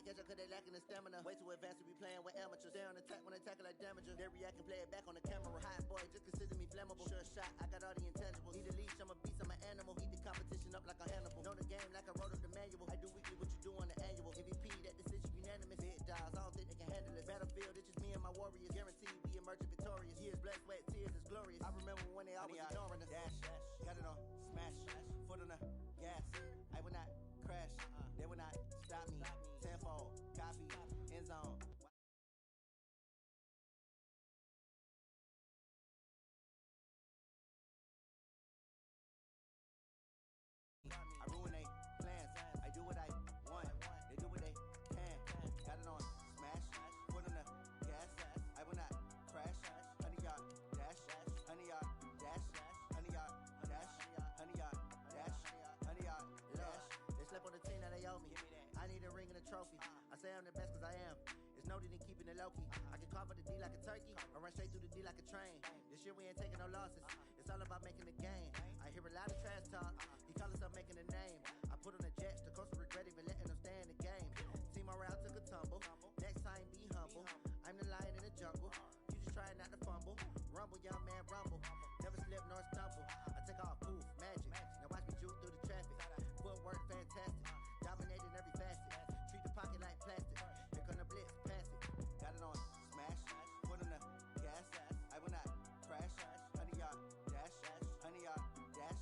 catch up cause they lacking the stamina. Way too advanced to be playing with amateurs. Stay on attack when they tackle like damager. They react and play it back on the camera. Hot boy, just consider me flammable. Sure shot, I got all the intangibles. Need a leash, I'm a beast, I'm an animal. Heat the competition up like a Hannibal. Know the game like I wrote up the manual. I do weekly what you do on the annual. MVP, that decision unanimous. Big dogs, I don't think they can handle it. Battlefield, it's just me and my warriors. Guaranteed we emerging victorious. Years, blood, sweat, tears, is glorious. I remember when they always ignoring us. Dash, got it on, smash, foot on the gas. I will not crash, they will not stop me. Tenfold, copy, end zone. I ruin they plans. I do what I want. They do what they can. Got it on smash. Foot on the gas. I will not crash. 100 yard dash. 100 yard dash. 100 yard dash. 100 yard dash. 100 yard dash. They slept on the team that they owe me. I need a ring and a trophy. I say I'm the best cause I am. It's no need in keeping it low key. I can carve up the D like a turkey or run straight through the D like a train. This year we ain't taking no losses. It's all about making the game. I hear a lot of trash talk. He call himself making a name. I put on the Jets. The coach will regret even letting them stay in the game. Team morale took a tumble. Next time be humble. I'm the lion in the jungle. You just try not to fumble. Rumble, young man, rumble. Never slip nor stumble. I take off, poof, magic. Now watch me juke through the traffic. Footwork fantastic. Dominating every facet. Treat the pocket like plastic. Here come the blitz, pass it. Got it on smash. Put on the gas. I will not crash. 100 yard dash. 100 yard dash.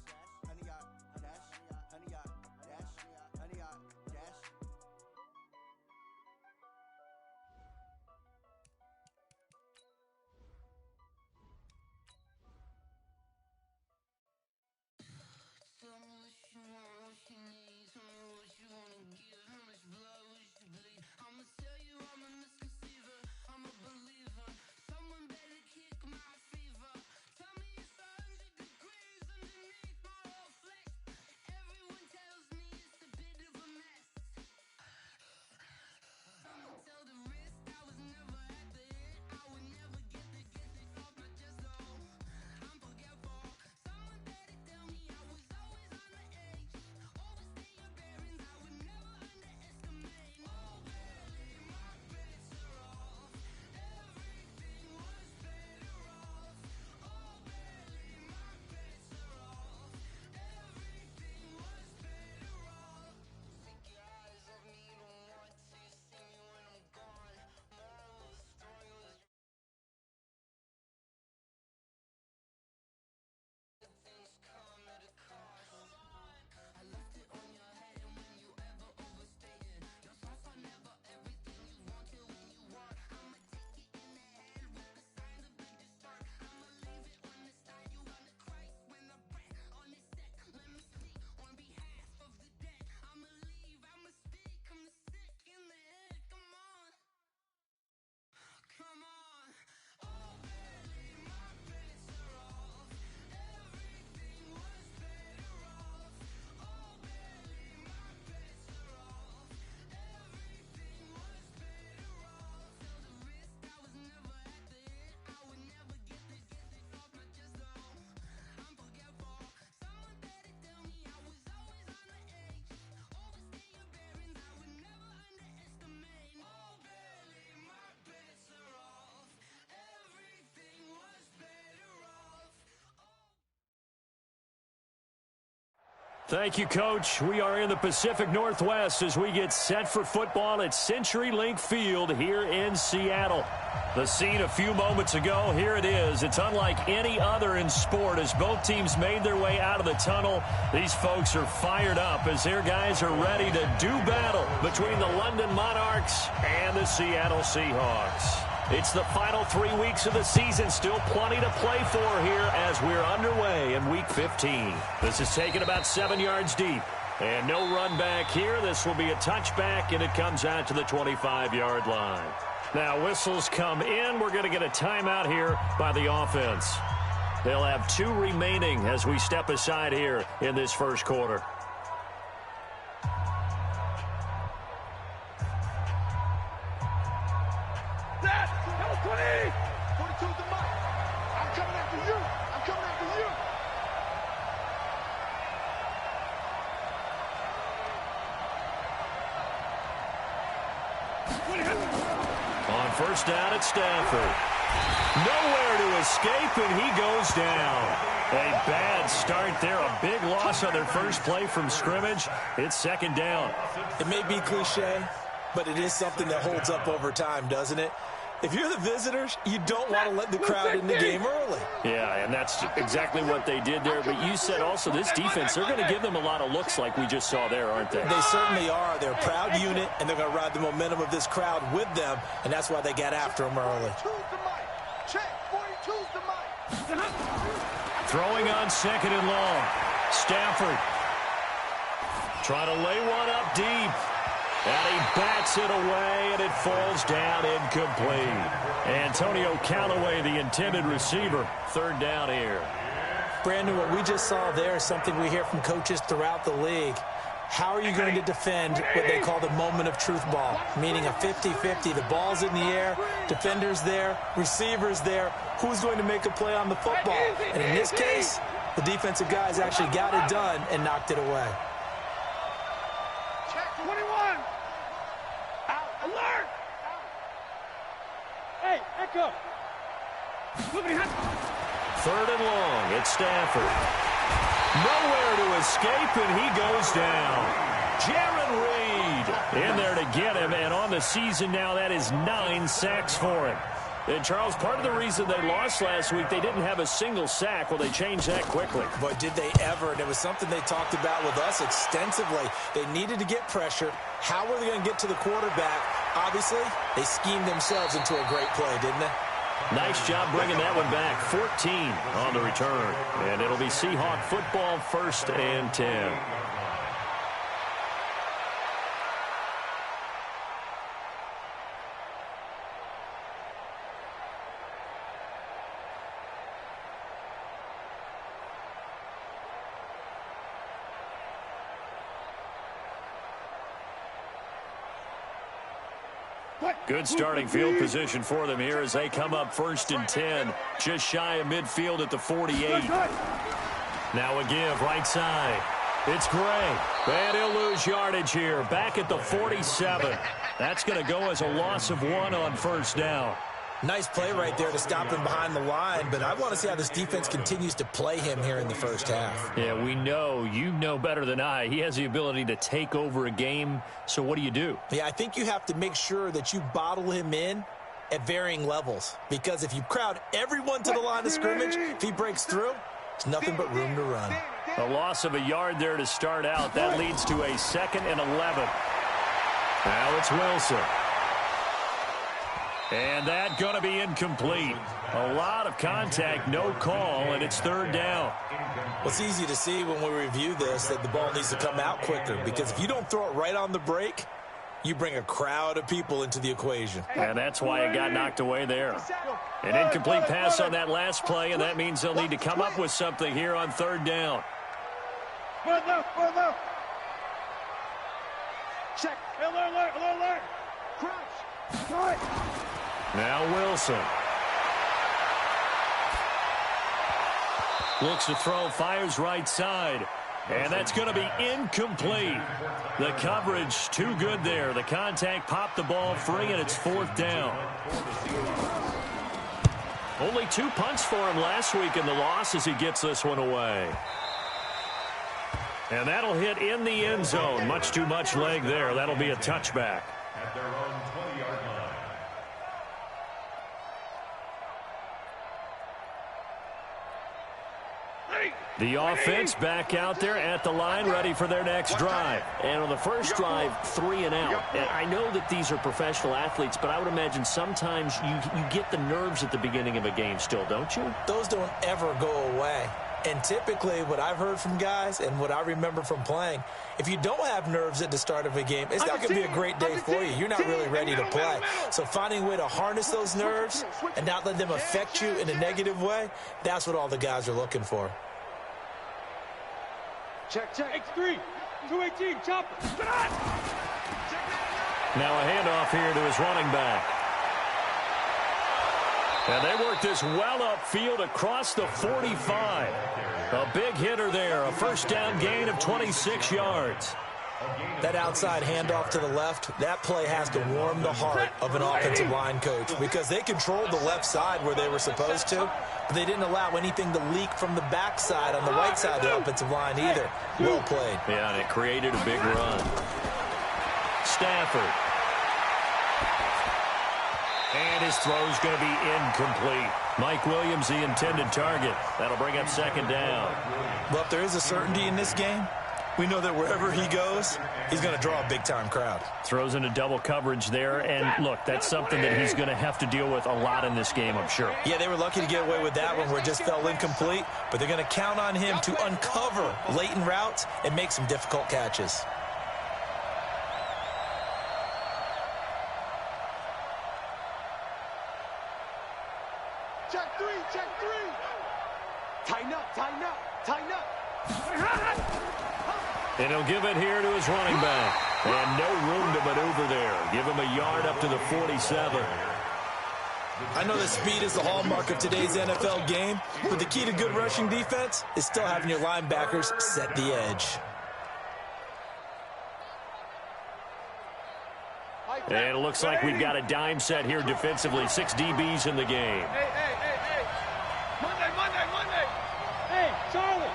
100 yard dash. 100 yard dash. 100 yard dash. Tell me what you want, what you need. Tell me what you wanna give. How much blood would you bleed? I'ma tell you I'm a misconceiver. I'm a believer. Someone better kick my fever. Tell me it's 100 degrees underneath my whole flesh. Everyone tells me it's a bit of a mess. I'ma tell the risk I was never at the hit. I would never get the off my chest though. I'm forgetful. Someone better tell me I was always on the edge. Overstay your bearings, I would never underestimate. Oh barely, my bets are off. Everything was better off. Oh barely, my bets are off. Everything was better off. Take your eyes off me, don't want to see me when I'm gone. Moral of the story was things come at a cost. I left it on your head, and when you ever overstay it, your thoughts are never everything you want till when you want. I'ma take it in the head with the signs of big start. I'ma leave it on the side. You wanna Christ when I breath on this set. Let me speak on behalf of the dead. I'ma leave, I'ma speak. I'm the sick in the head. Come on, come on. Oh barely, my bets are off. Everything was better off. Oh barely, my bets are off. Everything was better off. Tell the risk I was never at the hit. I would never get this off my chest though. I'm forgetful. Someone better tell me I was always on the edge. Overstay your bearings, I would never underestimate. Oh barely, my bets are off. Everything was better off. Thank you, Coach. We are in the Pacific Northwest as we get set for football at CenturyLink Field here in Seattle. The scene a few moments ago, here it is. It's unlike any other in sport as both teams made their way out of the tunnel. These folks are fired up as their guys are ready to do battle between the London Monarchs and the Seattle Seahawks. It's the final 3 weeks of the season. Still plenty to play for here as we're underway in Week 15. This is taken about 7 yards deep. And no run back here. This will be a touchback, and it comes out to the 25-yard line. Now, whistles come in. We're going to get a timeout here by the offense. They'll have 2 remaining as we step aside here in this first quarter. first down at Stafford. Nowhere to escape, and he goes down. A bad start there. A big loss on their first play from scrimmage. It's second down. It may be cliche, but it is something that holds up over time, doesn't it? If you're the visitors, you don't want to let the crowd in the game early. Yeah, and that's exactly what they did there. But you said also this defense, they're going to give them a lot of looks like we just saw there, aren't they? They certainly are. They're a proud unit, and they're going to ride the momentum of this crowd with them, and that's why they got after them early. Throwing on second and long. Stafford trying to lay one up deep. And he bats it away, and it falls down incomplete. Antonio Callaway, the intended receiver. Third down here. Brandon, what we just saw there is something we hear from coaches throughout the league. How are you going to defend what they call the moment of truth ball, meaning a 50-50? The ball's in the air, defender's there, receiver's there. Who's going to make a play on the football? And in this case, the defensive guys actually got it done and knocked it away. Check 21. Out. Alert. Hey, Echo. Third and long. It's Stafford. Nowhere to escape, and he goes down. Jaron Reed in there to get him, and on the season now, that is 9 sacks for him. And, Charles, part of the reason they lost last week, they didn't have a single sack. Well, they changed that quickly. But did they ever? And it was something they talked about with us extensively. They needed to get pressure. How were they going to get to the quarterback? Obviously, they schemed themselves into a great play, didn't they? Nice job bringing that one back. 14 on the return. And it'll be Seahawk football, 1st and 10. Good starting field position for them here as they come up 1st and 10. Just shy of midfield at the 48. Now a give right side. It's Gray. And he'll lose yardage here. Back at the 47. That's going to go as a loss of 1 on 1st down. Nice play right there to stop him behind the line, but I want to see how this defense continues to play him here in the first half. Yeah, we know. You know better than I. He has the ability to take over a game, so what do? Yeah, I think you have to make sure that you bottle him in at varying levels, because if you crowd everyone to the line of scrimmage, if he breaks through, it's nothing but room to run. A loss of a yard there to start out. That leads to a 2nd and 11. Now it's Wilson. And that going to be incomplete. A lot of contact, no call, and it's 3rd down. Well, it's easy to see when we review this that the ball needs to come out quicker, because if you don't throw it right on the break, you bring a crowd of people into the equation. And that's why it got knocked away there. An incomplete pass on that last play, and that means they'll need to come up with something here on 3rd down. Check. Alert. Crouch. Now Wilson. Looks to throw, fires right side. And that's going to be incomplete. The coverage too good there. The contact popped the ball free, and it's 4th down. Only 2 punts for him last week in the loss as he gets this one away. And that'll hit in the end zone. Much too much leg there. That'll be a touchback. At their own 20-yard line. The offense back out there at the line, ready for their next drive. And on the first drive, 3 and out. And I know that these are professional athletes, but I would imagine sometimes you get the nerves at the beginning of a game still, don't you? Those don't ever go away. And typically, what I've heard from guys and what I remember from playing, if you don't have nerves at the start of a game, it's not going to be a great day for you. You're not really ready to play. So finding a way to harness those nerves and not let them affect you in a negative way, that's what all the guys are looking for. Check. X3. 218. Chopper. Now a handoff here to his running back. And they work this well upfield across the 45. A big hitter there. A first down gain of 26 yards. That outside handoff to the left, that play has to warm the heart of an offensive line coach because they controlled the left side where they were supposed to, but they didn't allow anything to leak from the backside on the right side of the offensive line either. Well played. Yeah, and it created a big run. Stafford. And his throw's going to be incomplete. Mike Williams, the intended target. That'll bring up second down. Well, if there is a certainty in this game, we know that wherever he goes, he's going to draw a big-time crowd. Throws into double coverage there, and look, that's something that he's going to have to deal with a lot in this game, I'm sure. Yeah, they were lucky to get away with that one where it just fell incomplete, but they're going to count on him to uncover latent routes and make some difficult catches. Check three. Tighten up, tighten up, tighten up. And he'll give it here to his running back. And no room to maneuver there. Give him a yard up to the 47. I know that speed is the hallmark of today's NFL game, but the key to good rushing defense is still having your linebackers set the edge. And it looks like we've got a dime set here defensively. 6 DBs in the game. Hey. Monday. Hey, Charlie.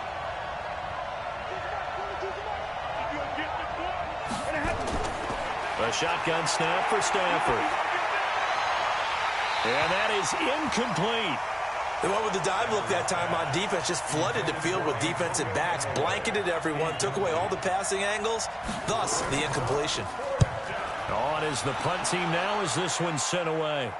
A shotgun snap for Stafford. And that is incomplete. They went with the dive look that time on defense, just flooded the field with defensive backs, blanketed everyone, took away all the passing angles, thus the incompletion. On is the punt team now as this one's sent away.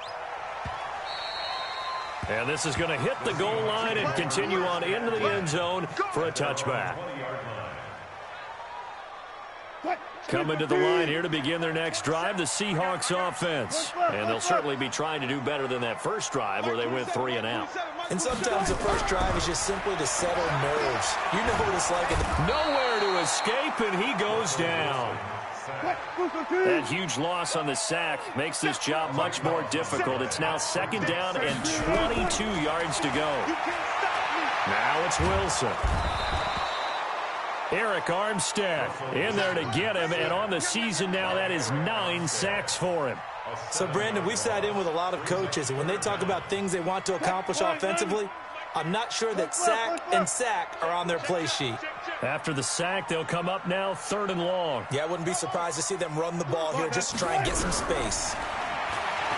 And this is going to hit the goal line and continue on into the end zone for a touchback. Coming to the line here to begin their next drive, the Seahawks offense. And they'll certainly be trying to do better than that first drive where they went 3 and out. And sometimes the first drive is just simply to settle nerves. You know what it's like. Nowhere to escape, and he goes down. That huge loss on the sack makes this job much more difficult. It's now second down and 22 yards to go. Now it's Wilson. Eric Armstead in there to get him, and on the season now, that is 9 sacks for him. So, Brandon, we sat in with a lot of coaches, and when they talk about things they want to accomplish offensively, I'm not sure that sack and sack are on their play sheet. After the sack, they'll come up now 3rd and long. Yeah, I wouldn't be surprised to see them run the ball here just to try and get some space.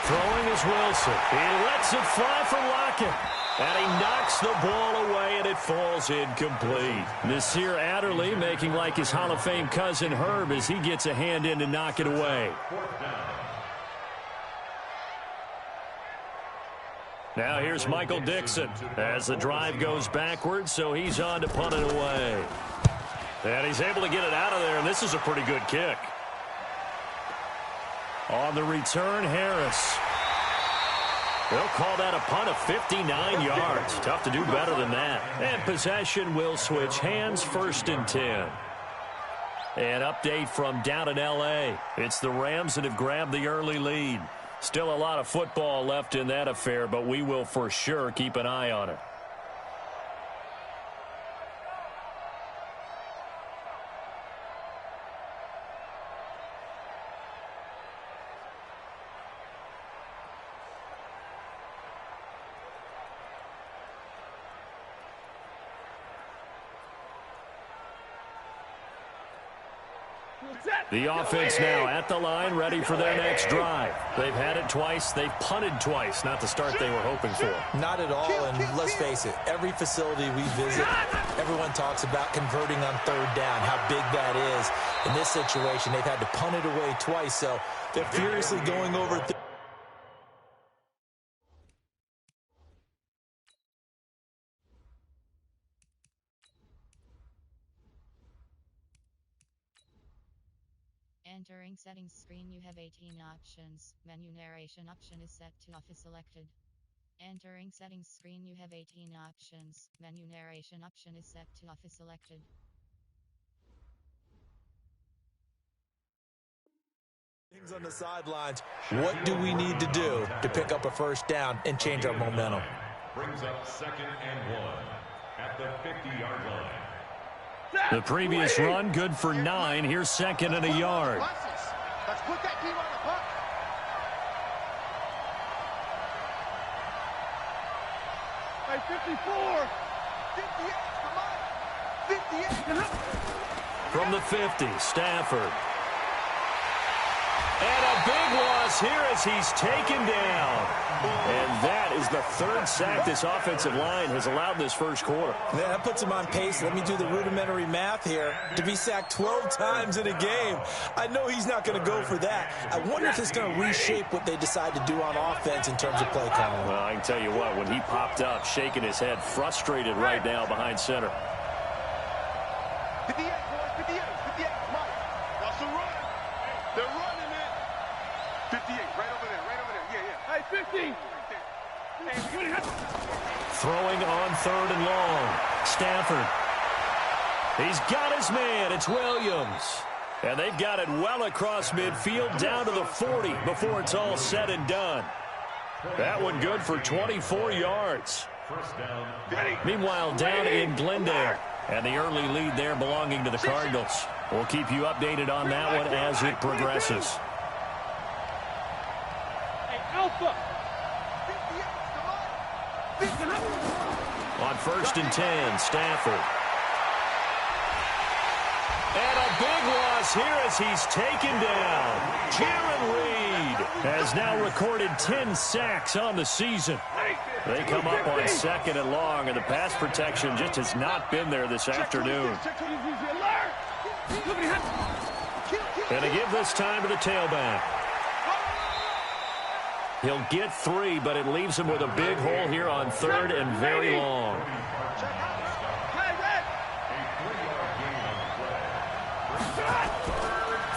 Throwing is Wilson. He lets it fly for Lockett. And he knocks the ball away, and it falls incomplete. Nasir Adderley making like his Hall of Fame cousin Herb as he gets a hand in to knock it away. Now here's Michael Dixon as the drive goes backwards, so he's on to punt it away. And he's able to get it out of there, and this is a pretty good kick. On the return, Harris. They'll call that a punt of 59 yards. Tough to do better than that. And possession will switch hands, 1st and 10. An update from down in L.A. It's the Rams that have grabbed the early lead. Still a lot of football left in that affair, but we will for sure keep an eye on it. The offense now at the line, ready for their next drive. They've had it twice. They've punted twice. Not the start they were hoping for. Not at all, and let's face it, every facility we visit, everyone talks about converting on 3rd down, how big that is. In this situation, they've had to punt it away twice, so they're furiously going over. Entering settings screen, you have 18 options. Menu narration option is set to office selected. Entering settings screen, you have 18 options. Menu narration option is set to office selected. Things on the sidelines. What do we need to do to pick up a 1st down and change our momentum? Brings up 2nd and 1 at the 50-yard line. The previous run, good for 9. Here's second and a yard. Let's put that team on the puck. Hey, 54. 58, come on. 58. From the 50, Stafford. And a big loss here as he's taken down. And that is the third sack this offensive line has allowed this first quarter. Yeah, that puts him on pace. Let me do the rudimentary math here. To be sacked 12 times in a game, I know he's not going to go for that. I wonder if it's going to reshape what they decide to do on offense in terms of play calling. Well, I can tell you what, when he popped up, shaking his head, frustrated right now behind center. 58, boys, 58, 58, Mike. That's a run. They're running it. 58, right over there, yeah. Hey, 50. Throwing on third and long. Stafford. He's got his man. It's Williams. And they've got it well across midfield down to the 40 before it's all said and done. That one good for 24 yards. Meanwhile, down in Glendale. And the early lead there belonging to the Cardinals. We'll keep you updated on that one as it progresses. Hey, Alpha. On first and 10, Stafford. And a big loss here as he's taken down. Jaron Reed has now recorded 10 sacks on the season. They come up on second and long, and the pass protection just has not been there this afternoon. And to give this time to the tailback. He'll get 3, but it leaves him with a big hole here on third and very long.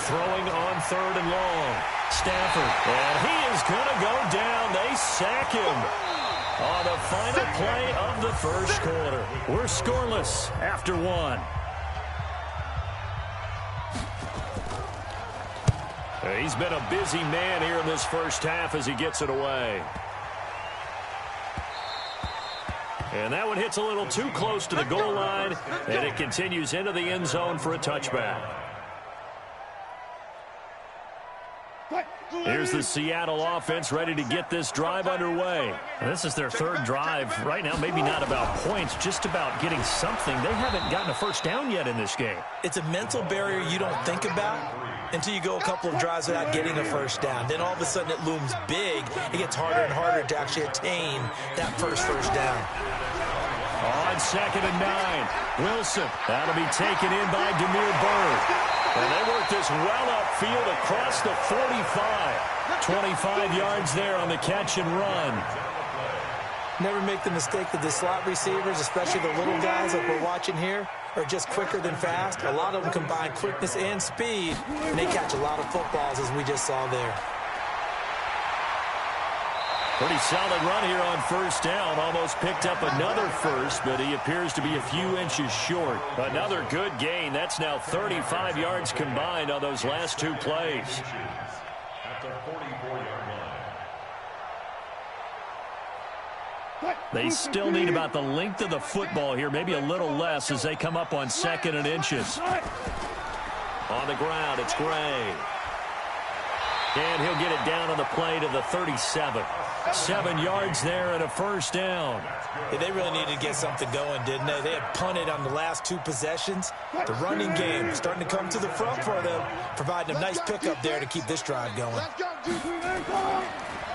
Throwing on third and long. Stafford. And he is going to go down. They sack him on the final play of the first quarter. We're scoreless after 1. He's been a busy man here in this first half as he gets it away. And that one hits a little too close to the goal line, and it continues into the end zone for a touchback. Here's the Seattle offense ready to get this drive underway. This is their third drive. Right now, maybe not about points, just about getting something. They haven't gotten a first down yet in this game. It's a mental barrier you don't think about until you go a couple of drives without getting a first down. Then all of a sudden it looms big. It gets harder and harder to actually attain that first down. On second and 9, Wilson. That'll be taken in by Demir Bird. And they work this well upfield across the 45. 25 yards there on the catch and run. Never make the mistake that the slot receivers, especially the little guys like we're watching here, are just quicker than fast. A lot of them combine quickness and speed, and they catch a lot of footballs, as we just saw there. Pretty solid run here on first down. Almost picked up another first, but he appears to be a few inches short. Another good gain. That's now 35 yards combined on those last 2 plays. They still need about the length of the football here, maybe a little less as they come up on second and inches. On the ground, it's Gray. And he'll get it down on the play to the 37. 7 yards there and a first down. Yeah, they really needed to get something going, didn't they? They had punted on the last 2 possessions. The running game starting to come to the front for them, providing a nice pickup there to keep this drive going.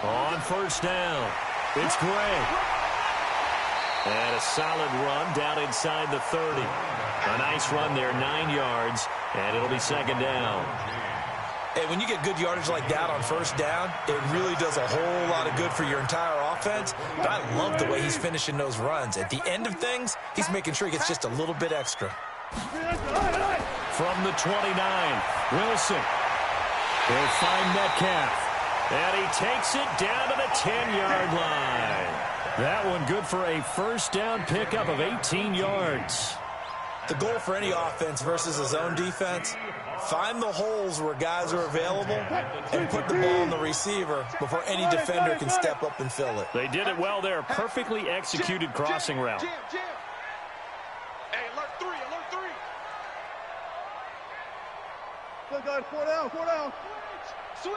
On first down, it's Gray. And a solid run down inside the 30. A nice run there, 9 yards, and it'll be second down. Hey, when you get good yardage like that on first down, it really does a whole lot of good for your entire offense. But I love the way he's finishing those runs. At the end of things, he's making sure he gets just a little bit extra. From the 29, Wilson. He'll find Metcalf. And he takes it down to the 10-yard line. That one good for a first down pickup of 18 yards. The goal for any offense versus a zone defense, find the holes where guys are available and put the ball on the receiver before any defender can step up and fill it. They did it well there. Perfectly executed crossing route. Hey, alert 3, alert 3. Good, guys. 4 down, 4 down. Switch.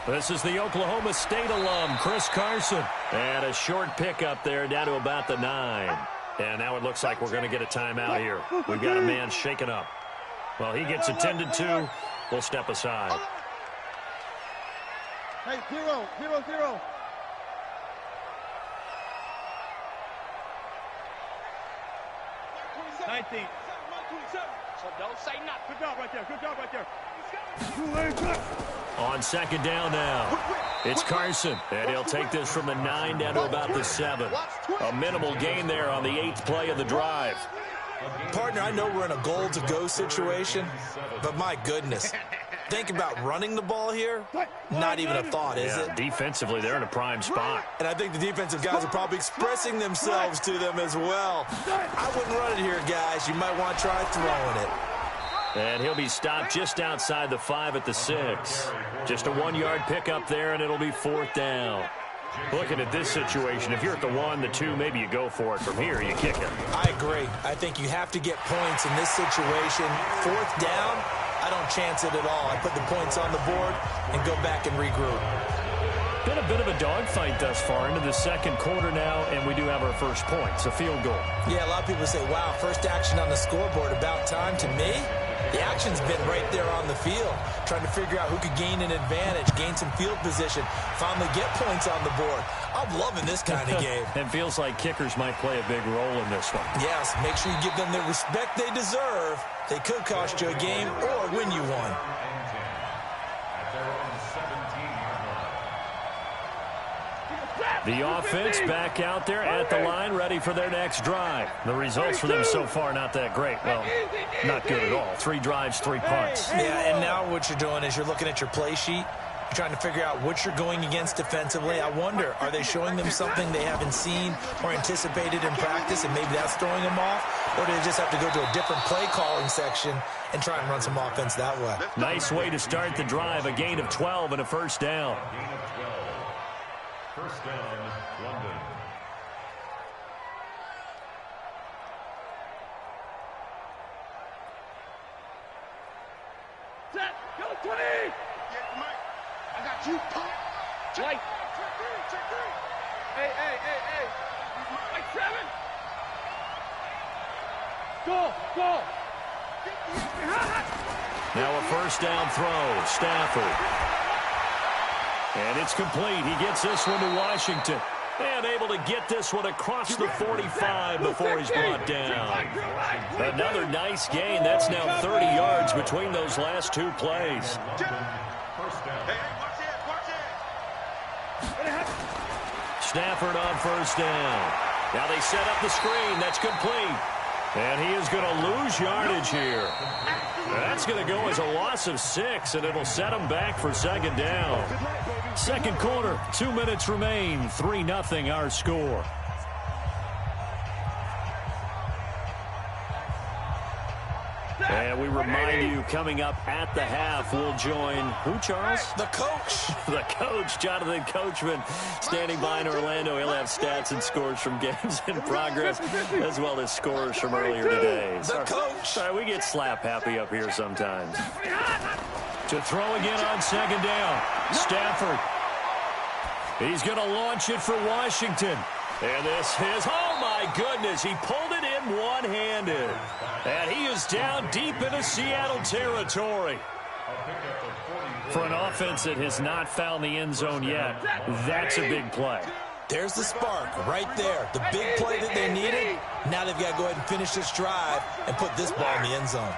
This is the Oklahoma State alum, Chris Carson. And a short pickup there down to about the 9. And now it looks like we're going to get a timeout here. We've got a man shaken up. Well, he gets attended to. We'll step aside. Hey, 0, 0, 0. So don't say nothing. Good job right there. Good job right there. On second down now, it's Carson, and he'll take this from the 9 down to about the 7. A minimal gain there on the 8th play of the drive. Partner, I know we're in a goal-to-go situation, but my goodness. Think about running the ball here. Not even a thought, is it? Defensively, they're in a prime spot. And I think the defensive guys are probably expressing themselves to them as well. I wouldn't run it here, guys. You might want to try throwing it. And he'll be stopped just outside the 5 at the 6. Just a 1-yard pickup there, and it'll be 4th down. Looking at this situation, if you're at the 1, the 2, maybe you go for it. From here, you kick it. I agree. I think you have to get points in this situation. 4th down, I don't chance it at all. I put the points on the board and go back and regroup. Been a bit of a dogfight thus far into the second quarter now, and we do have our first points, a field goal. Yeah, a lot of people say, wow, first action on the scoreboard, about time. To me, the action's been right there on the field, trying to figure out who could gain an advantage, gain some field position, finally get points on the board. I'm loving this kind of game. It feels like kickers might play a big role in this one. Yes, make sure you give them the respect they deserve. They could cost you a game or win you one. The offense back out there at the line, ready for their next drive. The results for them so far not that great. Well, not good at all. 3 drives, 3 punts. Yeah, and now what you're doing is you're looking at your play sheet. You're trying to figure out what you're going against defensively. I wonder, are they showing them something they haven't seen or anticipated in practice, and maybe that's throwing them off? Or do they just have to go to a different play calling section and try and run some offense that way? Nice way to start the drive. A gain of 12 and a first down. First down, London. Set. Go 20. Yeah, Mike. I got you. Pump. White. Check 3. Hey. Like 7. Go. Now a first down throw. Stafford. And it's complete. He gets this one to Washington. And able to get this one across the 45 before he's brought down. Another nice gain. That's now 30 yards between those last 2 plays. First down. Hey, watch it. Stafford on first down. Now they set up the screen. That's complete. And he is going to lose yardage here. That's going to go as a loss of 6, and it'll set him back for second down. Second quarter, 2 minutes remain. 3-0 our score. And we remind you, coming up at the half, we'll join who, Charles? The coach. The coach, Jonathan Coachman, standing by in Orlando. He'll have stats and scores from games in progress, as well as scores from earlier today. The coach. Sorry, we get slap happy up here sometimes. To throw again on second down. Stafford. He's going to launch it for Washington. And this is, oh my goodness, he pulled it in one-handed. And he is down deep into Seattle territory. For an offense that has not found the end zone yet, that's a big play. There's the spark right there. The big play that they needed. Now they've got to go ahead and finish this drive and put this ball in the end zone.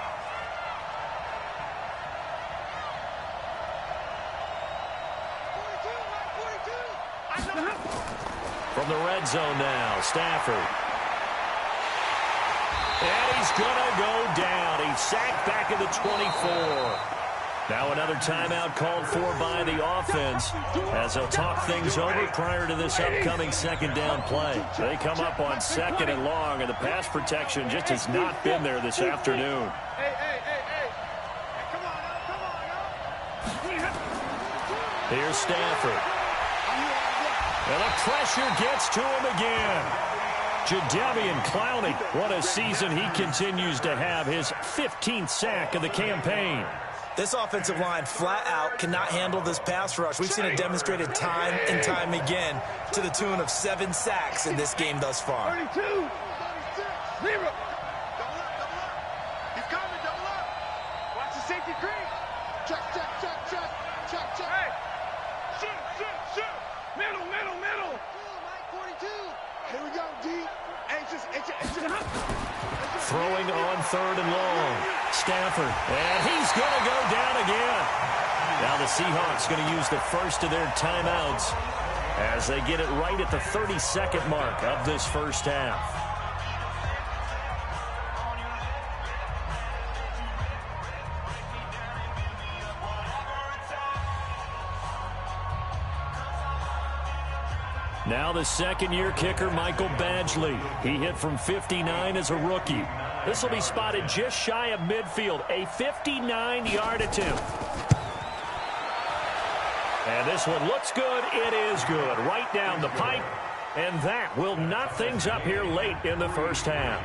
From the red zone now, Stafford. And he's going to go down. He's sacked back at the 24. Now another timeout called for by the offense as they'll talk things over prior to this upcoming second down play. They come up on second and long, and the pass protection just has not been there this afternoon. Hey. Come on. Here's Stafford. And the pressure gets to him again. Jadeveon Clowney, what a season he continues to have, his 15th sack of the campaign. This offensive line flat out cannot handle this pass rush. We've seen it demonstrated time and time again to the tune of 7 sacks in this game thus far. 32, 0. Double up, double up. He's coming, double up. Watch the safety creep. Check. Hey. Shoot. Middle. Mike 42. Here we go, D. Anxious. Throwing on 3rd and long. Stafford, and he's going to go down again. Now the Seahawks going to use the first of their timeouts as they get it right at the 32nd mark of this first half. Now the second-year kicker, Michael Badgley. He hit from 59 as a rookie. This will be spotted just shy of midfield, a 59-yard attempt. And this one looks good. It is good. Right down the pipe. And that will knot things up here late in the first half.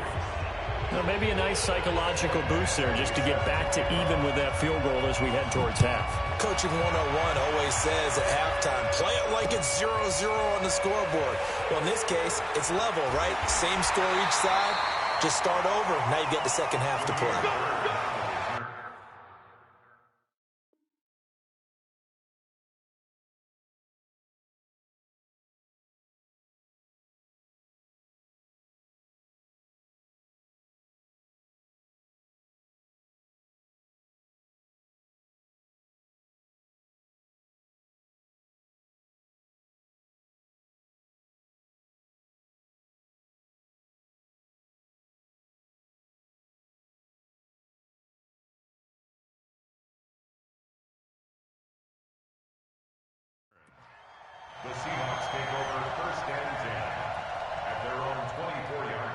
Now, maybe a nice psychological boost there just to get back to even with that field goal as we head towards half. Coaching 101 always says at halftime, play it like it's 0-0 on the scoreboard. Well, in this case, it's level, right? Same score each side. Just start over. Now you get the second half to play. The Seahawks take over 1st and 10 at their own 24-yard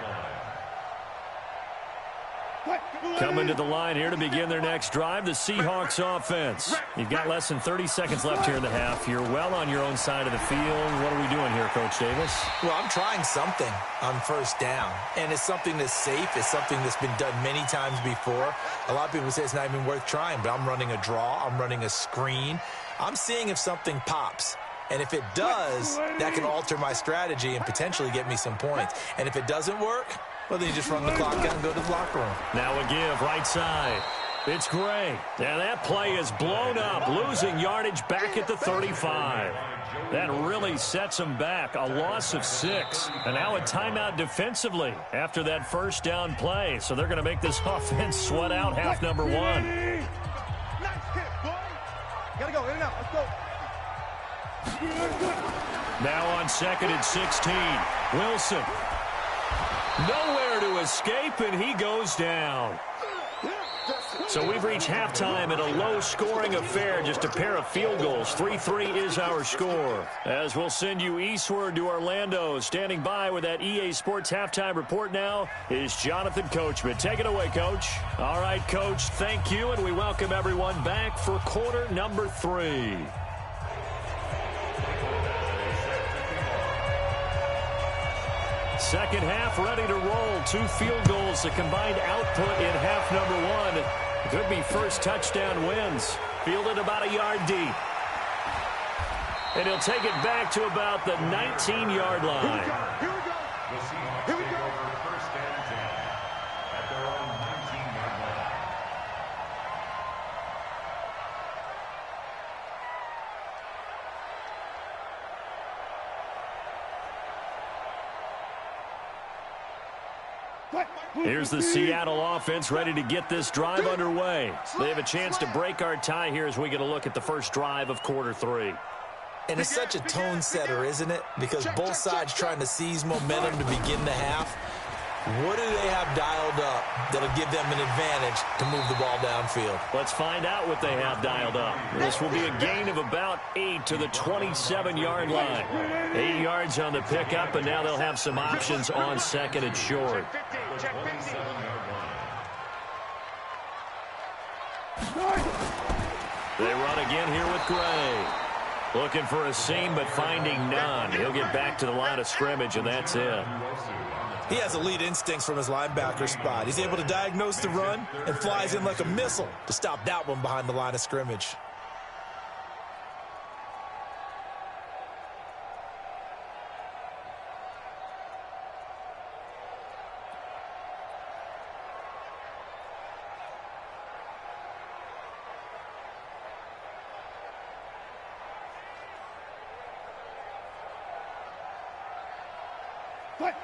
line. Coming to the line here to begin their next drive, the Seahawks offense. You've got less than 30 seconds left here in the half. You're well on your own side of the field. What are we doing here, Coach Davis? Well, I'm trying something on 1st down, and it's something that's safe. It's something that's been done many times before. A lot of people say it's not even worth trying, but I'm running a draw. I'm running a screen. I'm seeing if something pops. And if it does, that can alter my strategy and potentially get me some points. And if it doesn't work, well, then you just run the clock out and go to the locker room. Now a give, right side. It's Gray. And that play is blown up, losing yardage back at the 35. That really sets them back. A loss of 6. And now a timeout defensively after that 1st down play. So they're going to make this offense sweat out half number 1. Nice hit, boy. Gotta go, in and out. Let's go. Now on 2nd and 16. Wilson. Nowhere to escape, and he goes down. So we've reached halftime in a low-scoring affair, just a pair of field goals. 3-3 is our score. As we'll send you eastward to Orlando. Standing by with that EA Sports halftime report now is Jonathan Coachman. Take it away, Coach. All right, Coach, thank you, and we welcome everyone back for quarter number 3. Second half ready to roll. 2 field goals, the combined output in half number 1. Could be first touchdown wins. Fielded about a yard deep. And he'll take it back to about the 19-yard line. Here we go. The Seahawks take over 1st and 10 at their own 19-yard line. Here's the Seattle offense ready to get this drive underway. They have a chance to break our tie here as we get a look at the first drive of quarter 3. And it's such a tone setter, isn't it? Because both sides trying to seize momentum to begin the half. What do they have dialed up that'll give them an advantage to move the ball downfield? Let's find out what they have dialed up. This will be a gain of about 8 to the 27-yard line. 8 yards on the pickup, and now they'll have some options on 2nd and short. They run again here with Gray. Looking for a seam, but finding none. He'll get back to the line of scrimmage, and that's it. He has elite instincts from his linebacker spot. He's able to diagnose the run and flies in like a missile to stop that one behind the line of scrimmage.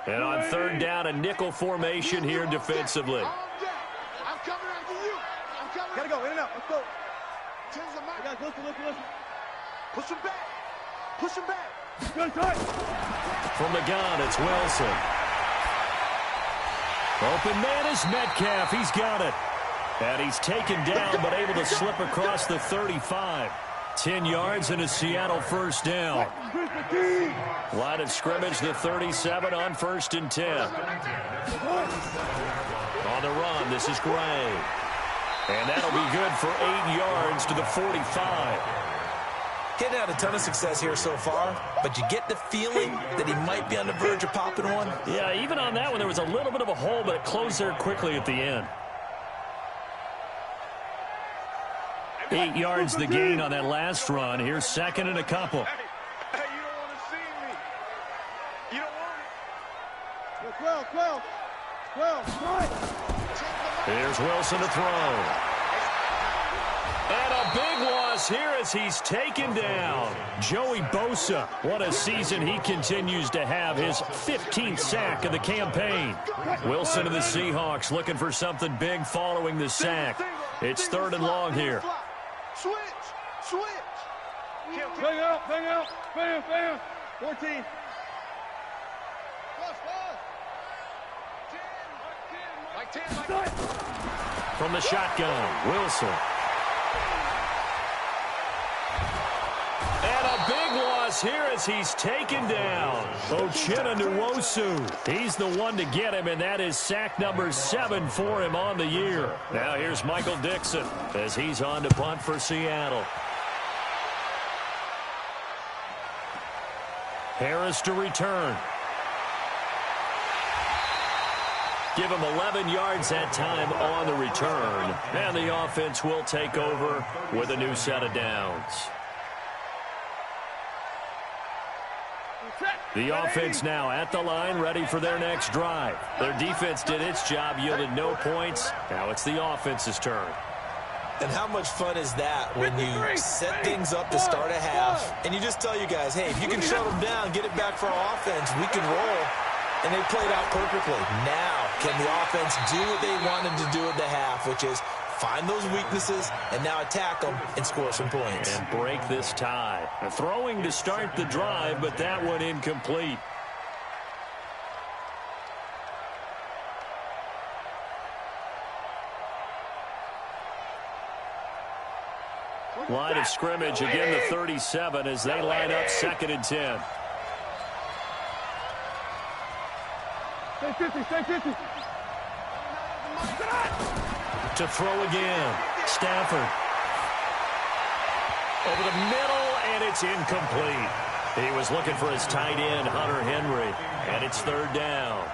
And on third down, a nickel formation here defensively. I'm coming after you. I'm coming. Gotta go, in and out. Let's go. Change the mic. Guys, listen. Push him back. Push him back. Good tight. From the gun, it's Wilson. Open man is Metcalf. He's got it. And he's taken down, but able to slip across the 35. 10 yards and a Seattle first down. Line of scrimmage, the 37 on 1st and 10. On the run, this is Gray. And that'll be good for 8 yards to the 45. He's had a ton of success here so far, but you get the feeling that he might be on the verge of popping one. Yeah, even on that one, there was a little bit of a hole, but it closed there quickly at the end. 8 yards the gain on that last run. Here's 2nd and a couple. Hey, you don't want to see me. You don't want it. 12. Here's Wilson to throw. And a big loss here as he's taken down. Joey Bosa, what a season he continues to have. His 15th sack of the campaign. Wilson of the Seahawks looking for something big following the sack. It's 3rd and long here. Switch. Bang out. Bam. 14. Like 10. From the shotgun, Wilson. And a big loss here as he's taken down. Uchenna Nwosu. He's the one to get him, and that is sack number 7 for him on the year. Now here's Michael Dixon as he's on to punt for Seattle. Harris to return. Give him 11 yards that time on the return. And the offense will take over with a new set of downs. The offense now at the line, ready for their next drive. Their defense did its job, yielded no points. Now it's the offense's turn. And how much fun is that when you set things up to start a half, and you just tell you guys, hey, if you can shut them down, get it back for our offense, we can roll. And they played out perfectly. Now, can the offense do what they wanted to do at the half, which is find those weaknesses and now attack them and score some points. And break this tie. A throwing to start the drive, but that one incomplete. Line of scrimmage, again the 37 as they line up 2nd and 10. Stay 50. To throw again. Stafford. Over the middle, and it's incomplete. He was looking for his tight end, Hunter Henry, and it's 3rd down.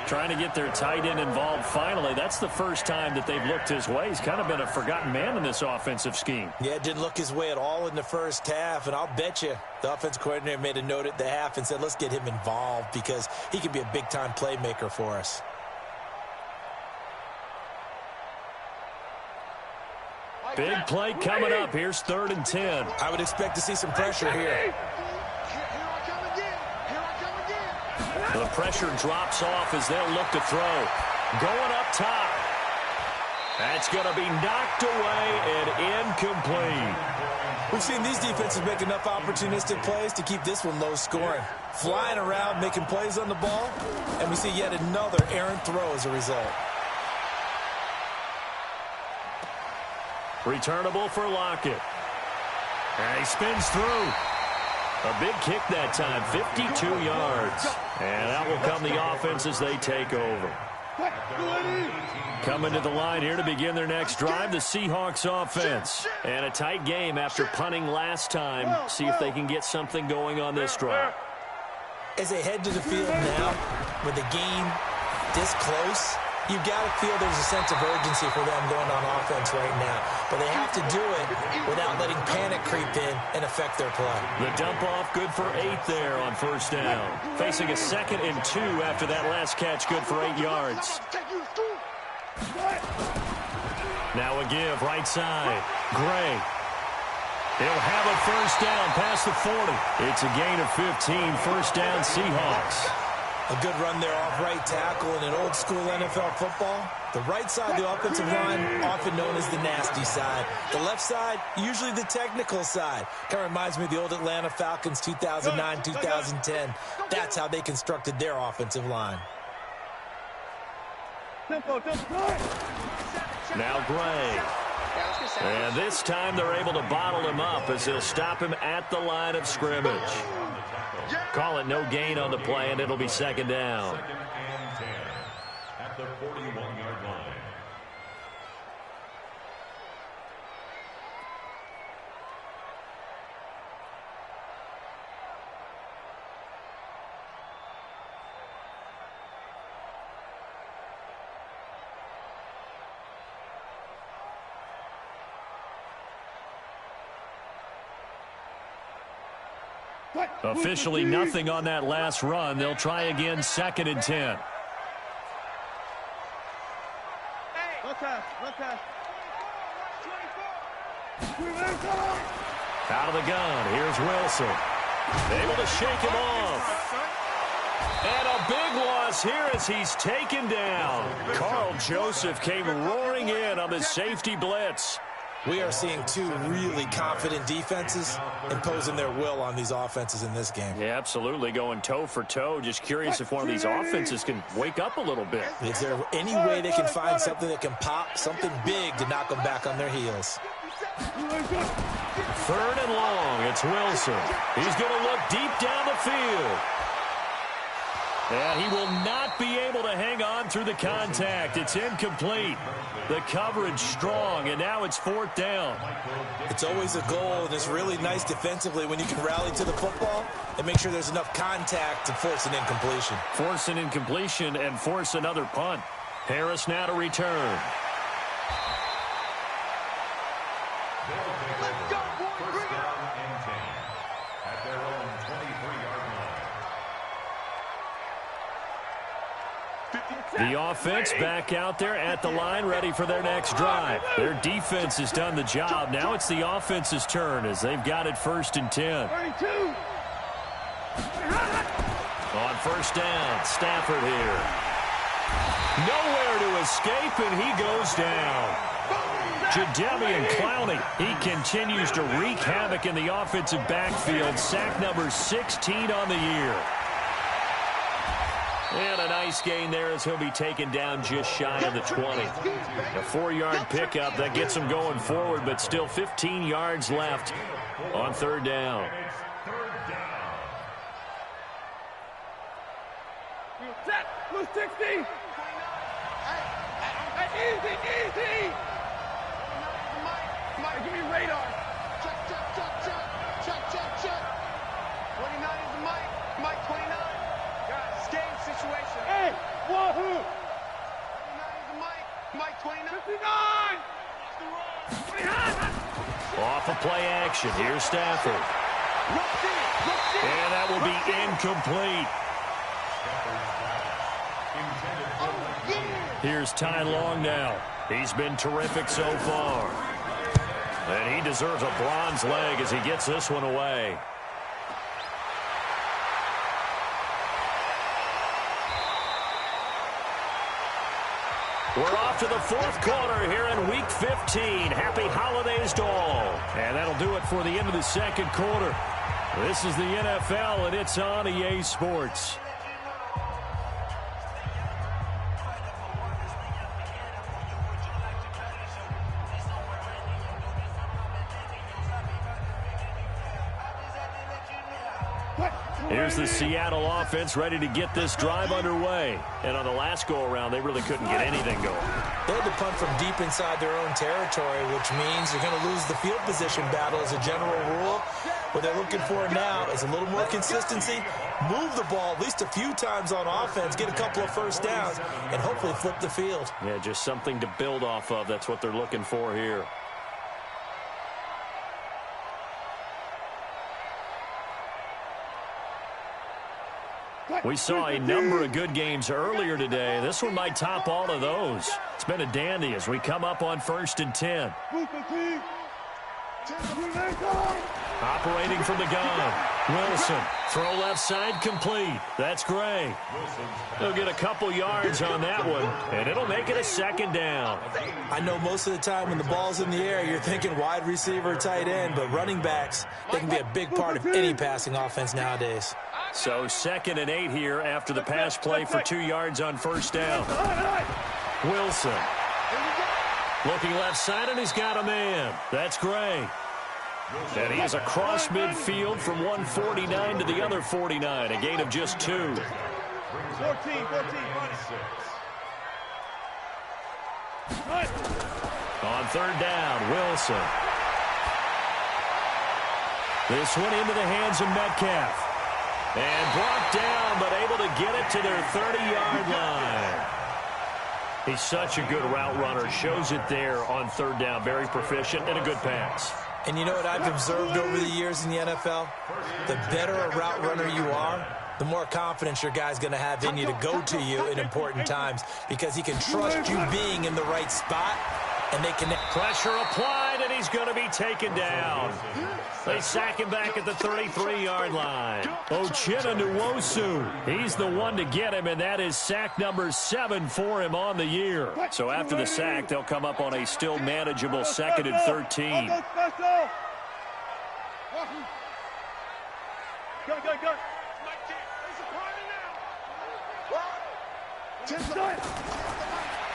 Trying to get their tight end involved finally. That's the first time that they've looked his way. He's kind of been a forgotten man in this offensive scheme. Yeah, it didn't look his way at all in the first half, and I'll bet you the offense coordinator made a note at the half and said, let's get him involved because he can be a big-time playmaker for us. Big play coming up. Here's 3rd and 10. I would expect to see some pressure here. The pressure drops off as they'll look to throw. Going up top. That's going to be knocked away and incomplete. We've seen these defenses make enough opportunistic plays to keep this one low scoring. Flying around, making plays on the ball, and we see yet another errant throw as a result. Returnable for Lockett. And he spins through. A big kick that time, 52 yards. And that will come the offense as they take over. Coming to the line here to begin their next drive, the Seahawks offense. And a tight game after punting last time. See if they can get something going on this drive. As they head to the field now, with the game this close, you've got to feel there's a sense of urgency for them going on offense right now. But they have to do it without letting panic creep in and affect their play. The dump off good for 8 there on first down. Facing a 2nd and 2 after that last catch, good for 8 yards. Now a give right side. Gray. He'll have a first down past the 40. It's a gain of 15. First down Seahawks. A good run there off right tackle in an old-school NFL football. The right side of the offensive line, often known as the nasty side. The left side, usually the technical side. Kind of reminds me of the old Atlanta Falcons 2009, 2010. That's how they constructed their offensive line. Now Gray. And this time they're able to bottle him up as they'll stop him at the line of scrimmage. Call it no gain on the play, and it'll be 2nd down. 2nd and 10 at the 41-yard line. Officially nothing on that last run. They'll try again, 2nd and 10. Out of the gun, here's Wilson. Able to shake him off. And a big loss here as he's taken down. Carl Joseph came roaring in on the safety blitz. We are seeing two really confident defenses imposing their will on these offenses in this game. Yeah, absolutely, going toe for toe. Just curious if one of these offenses can wake up a little bit. Is there any way they can find something that can pop, something big to knock them back on their heels? 3rd and long, it's Wilson. He's going to look deep down the field. And he will not be able to hang on through the contact. It's incomplete. The coverage strong, and now it's 4th down. It's always a goal, and it's really nice defensively when you can rally to the football and make sure there's enough contact to force an incompletion. Force an incompletion and force another punt. Harris now to return. Let's go, boy. Bring it up. And 10 at their own 23-yard line. The offense back out there at the line, ready for their next drive. Their defense has done the job. Now it's the offense's turn as they've got it 1st and 10. 32. On first down, Stafford here. Nowhere to escape, and he goes down. Jadeveon Clowney, he continues to wreak havoc in the offensive backfield. Sack number 16 on the year. And a nice gain there as he'll be taken down just shy of the 20. A 4-yard pickup that gets him going forward, but still 15 yards left on 3rd down. Set. Blue 60. Easy. Mike, give me radar. Check. 29 is the Mike. Mike 29. Guys, game situation. Hey, wahoo. 29 is the Mike. Mike 29. 59. Off of play action. Here's Stafford. And that will be incomplete. Here's Ty Long now. He's been terrific so far. And he deserves a bronze leg as he gets this one away. We're off to the 4th quarter here in Week 15. Happy holidays to all. And that'll do it for the end of the 2nd quarter. This is the NFL, and it's on EA Sports. Here's the Seattle offense ready to get this drive underway. And on the last go-around, they really couldn't get anything going. They had to punt from deep inside their own territory, which means you're going to lose the field position battle as a general rule. What they're looking for now is a little more consistency, move the ball at least a few times on offense, get a couple of first downs, and hopefully flip the field. Yeah, just something to build off of. That's what they're looking for here. We saw a number of good games earlier today. This one might top all of those. It's been a dandy as we come up on 1st and 10. Operating from the gun. Wilson. Throw left side complete. That's Gray. He'll get a couple yards on that one, and it'll make it a 2nd down. I know most of the time when the ball's in the air, you're thinking wide receiver, tight end, but running backs, they can be a big part of any passing offense nowadays. So 2nd and 8 here after the pass play for 2 yards on 1st down. Wilson. Looking left side, and he's got a man. That's Gray. And he is across midfield from 149 to the other 49, a gain of just 2. 14, On 3rd down, Wilson. This one into the hands of Metcalf. And brought down, but able to get it to their 30-yard line. He's such a good route runner. Shows it there on 3rd down. Very proficient and a good pass. And you know what I've observed over the years in the NFL? The better a route runner you are, the more confidence your guy's going to have in you to go to you in important times because he can trust you being in the right spot, and they connect. Pressure applied, and he's going to be taken down. They sack him back at the 33-yard line. Uchenna Nwosu, he's the one to get him, and that is sack number 7 for him on the year. So after the sack, they'll come up on a still manageable 2nd and 13.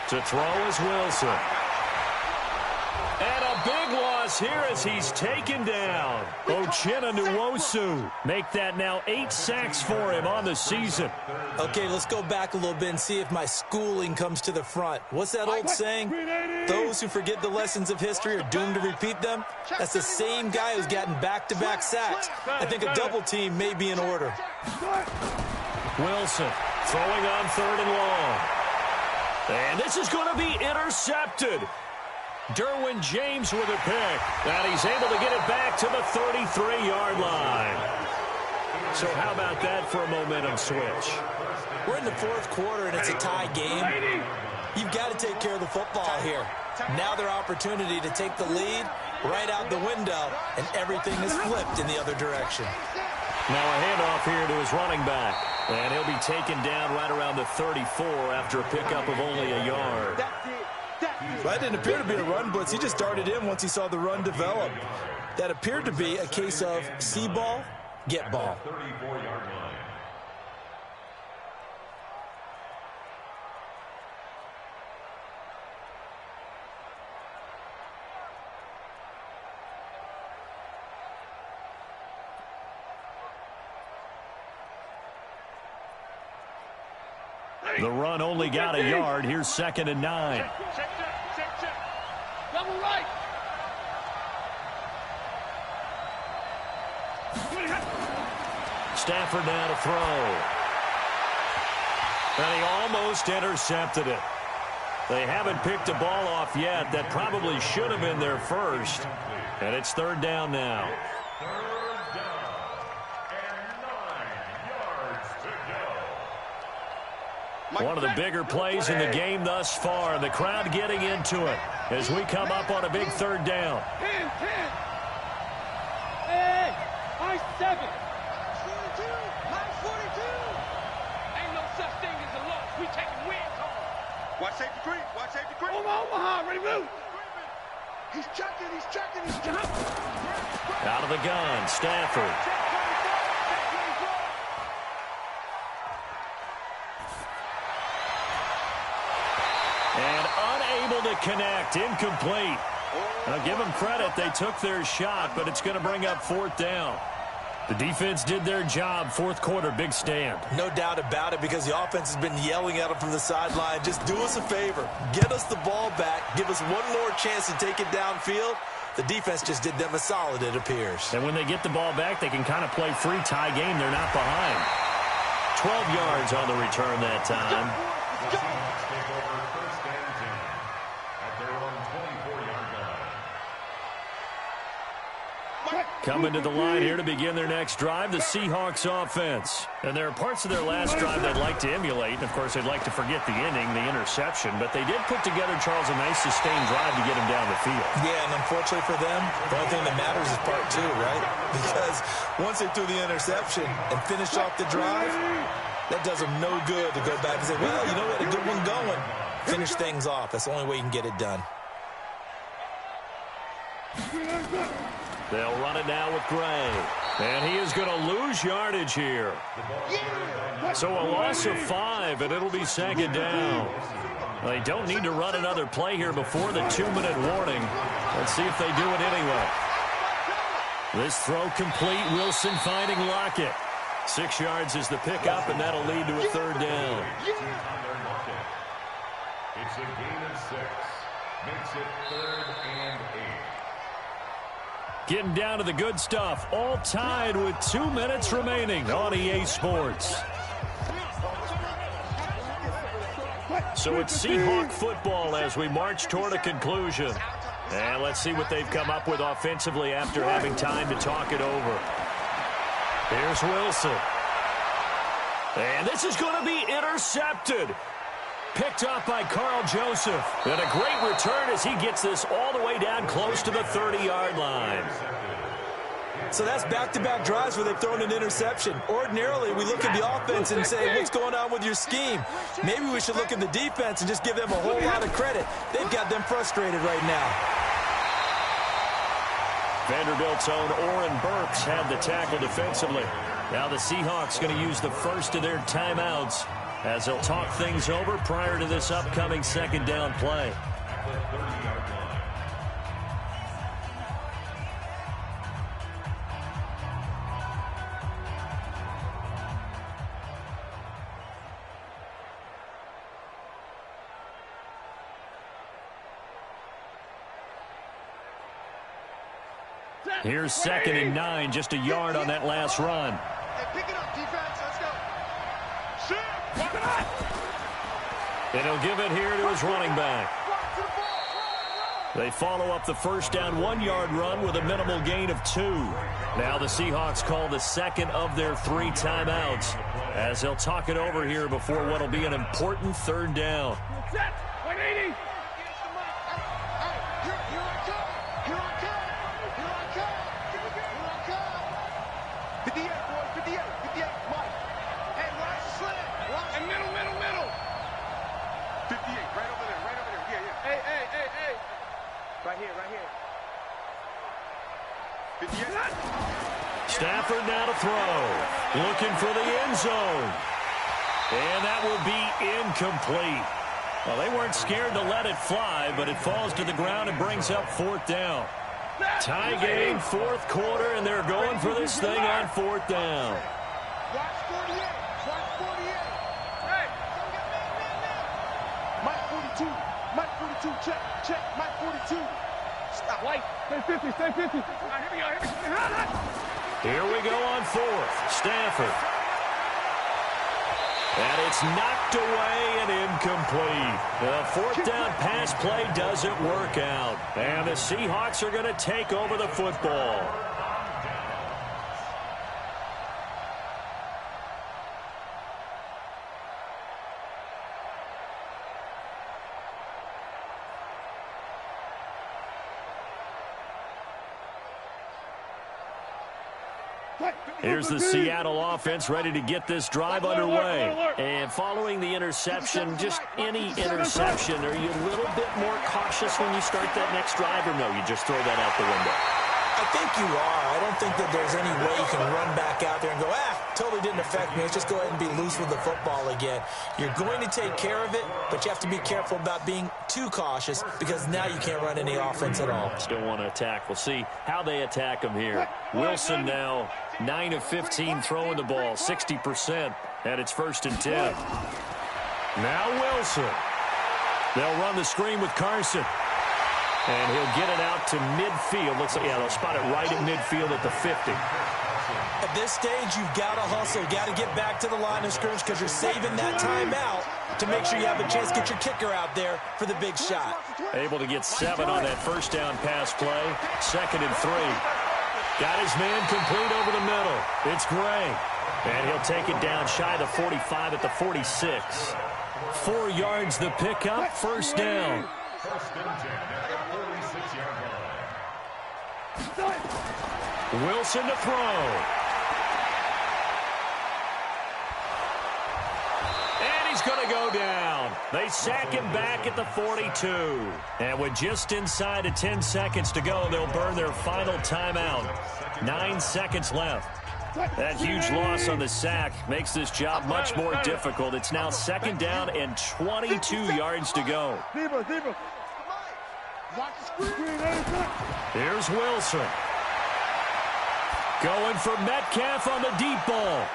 To throw is Wilson. And a big loss here as he's taken down. Uchenna Nwosu. Make that now 8 sacks for him on the season. Okay, let's go back a little bit and see if my schooling comes to the front. What's that old saying? Those who forget the lessons of history are doomed to repeat them. That's the same guy who's gotten back-to-back sacks. I think a double team may be in order. Wilson throwing on 3rd and long. And this is going to be intercepted. Derwin James with a pick. And he's able to get it back to the 33-yard line. So how about that for a momentum switch? We're in the 4th quarter, and it's a tie game. You've got to take care of the football here. Now their opportunity to take the lead right out the window, and everything is flipped in the other direction. Now a handoff here to his running back. And he'll be taken down right around the 34 after a pickup of only a yard. That didn't appear to be a run blitz. He just darted in once he saw the run develop. That appeared to be a case of see ball, get ball. 34-yard line. The run only got a yard. Here's 2nd and 9. Check. Double right. Stafford now to throw. And he almost intercepted it. They haven't picked a ball off yet. That probably should have been their first. And it's 3rd down now. 3rd down and 9 yards to go. One of the bigger plays in the game thus far. The crowd getting into it as we come up on a big 3rd down. 10. Hey, I 7. 42, line 42. Ain't no such thing as a loss. We taking wins home. Watch safety creep. Omaha, ready, move. He's checking. Out of the gun, Stafford. And unable to connect, incomplete. Now give them credit, they took their shot, but it's going to bring up 4th down. The defense did their job, 4th quarter, big stand. No doubt about it, because the offense has been yelling at them from the sideline. Just do us a favor. Get us the ball back. Give us one more chance to take it downfield. The defense just did them a solid, it appears. And when they get the ball back, they can kind of play free tie game. They're not behind. 12 yards on the return that time. The Seahawks take over first and 10 at their own 24-yard line. Coming to the line here to begin their next drive, the Seahawks offense. And there are parts of their last drive they'd like to emulate. And, of course, they'd like to forget the inning, the interception. But they did put together, Charles, a nice sustained drive to get him down the field. Yeah, and unfortunately for them, the only thing that matters is part two, right? Because once they threw the interception and finished off the drive, that does them no good to go back and say, well, you know what, a good one going. Finish things off. That's the only way you can get it done. They'll run it now with Gray. And he is going to lose yardage here. So a loss of 5, and it'll be second down. They don't need to run another play here before the 2-minute warning. Let's see if they do it anyway. This throw complete. Wilson finding Lockett. 6 yards is the pickup, and that'll lead to a third down. It's a gain of 6. Makes it 3rd and 8. Getting down to the good stuff. All tied with 2 minutes remaining on EA Sports. So it's Seahawk football as we march toward a conclusion. And let's see what they've come up with offensively after having time to talk it over. Here's Wilson. And this is going to be intercepted. Picked up by Carl Joseph. And a great return as he gets this all the way down close to the 30-yard line. So that's back-to-back drives where they've thrown an interception. Ordinarily, we look at the offense and say, what's going on with your scheme? Maybe we should look at the defense and just give them a whole lot of credit. They've got them frustrated right now. Vanderbilt's own Oren Burks had the tackle defensively. Now the Seahawks going to use the first of their timeouts as they'll talk things over prior to this upcoming second down play. Here's 2nd and 9, just a yard on that last run. Hey, pick it up, defense. Let's go. And he'll give it here to his running back. They follow up the first down 1-yard run with a minimal gain of 2. Now the Seahawks call the second of their 3 timeouts as they'll talk it over here before what will be an important third down. 180. Stafford now to throw. Looking for the end zone. And that will be incomplete. Well, they weren't scared to let it fly, but it falls to the ground and brings up 4th down. Tie game, 4th quarter, and they're going for this thing on 4th down. Watch 48. Watch 48. Hey. Mike 42. Mike 42. Check. Check. Mike 42. Stop. White. Stay 50. Stay 50. Here we go. Here we go on 4th. Stafford. And it's knocked away and incomplete. The 4th down pass play doesn't work out. And the Seahawks are going to take over the football. Here's the Seattle offense ready to get this drive underway. And following the interception, just any interception, are you a little bit more cautious when you start that next drive, or no, you just throw that out the window? I think you are. I don't think that there's any way you can run back out there and go, totally didn't affect me. Let's just go ahead and be loose with the football again. You're going to take care of it, but you have to be careful about being too cautious because now you can't run any offense at all. Still want to attack. We'll see how they attack him here. Wilson now 9 of 15 throwing the ball, 60%, and it's 1st and 10. Now Wilson. They'll run the screen with Carson. And he'll get it out to midfield. Looks like, yeah, they'll spot it right at midfield at the 50. At this stage, you've got to hustle. Got to get back to the line of scrimmage because you're saving that timeout to make sure you have a chance to get your kicker out there for the big shot. Able to get 7 on that first down pass play. 2nd and 3. Got his man complete over the middle. It's Gray. And he'll take it down shy of the 45 at the 46. 4 yards the pickup. First down. First and 10 at the 46-yard line. Wilson to throw. And he's going to go down. They sack him back at the 42. And with just inside of 10 seconds to go, they'll burn their final timeout. 9 seconds left. That huge loss on the sack makes this job much more difficult. It's now 2nd down and 22 yards to go. Here's Wilson. Going for Metcalf on the deep ball.